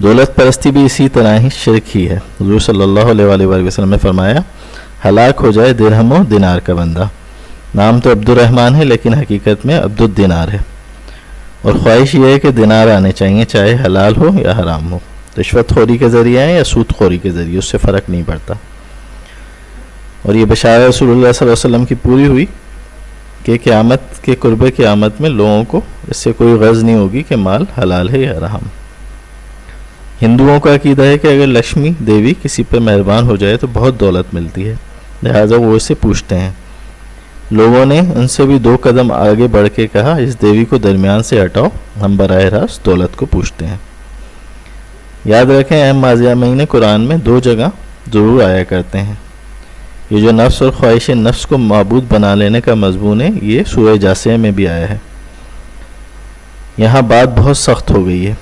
دولت پرستی بھی اسی طرح ہی شرک ہی ہے. حضور صلی اللہ علیہ وآلہ وسلم نے فرمایا ہلاک ہو جائے درہم و دینار کا بندہ. نام تو عبد الرحمن ہے لیکن حقیقت میں عبد الدینار ہے. اور خواہش یہ ہے کہ دینار آنے چاہیے چاہے حلال ہو یا حرام ہو. رشوت خوری کے ذریعے ہیں یا سود خوری کے ذریعے اس سے فرق نہیں پڑتا. اور یہ بشارت رسول اللہ صلی اللہ علیہ وسلم کی پوری ہوئی کہ قیامت کے قرب قیامت میں لوگوں کو اس سے کوئی غرض نہیں ہوگی کہ مال حلال ہے یا حرام. ہندوؤں کا عقیدہ ہے کہ اگر لکشمی دیوی کسی پر مہربان ہو جائے تو بہت دولت ملتی ہے، لہٰذا وہ اسے پوچھتے ہیں. لوگوں نے ان سے بھی 2 قدم آگے بڑھ کے کہا اس دیوی کو درمیان سے ہٹاؤ، ہم براہ راست دولت کو پوچھتے ہیں. یاد رکھیں اہم ماضیہ مہینے قرآن میں 2 جگہ ضرور آیا کرتے ہیں. یہ جو نفس اور خواہش نفس کو معبود بنا لینے کا مضمون ہے یہ سورہ جاثیہ میں بھی آیا ہے. یہاں بات بہت سخت ہو گئی ہے.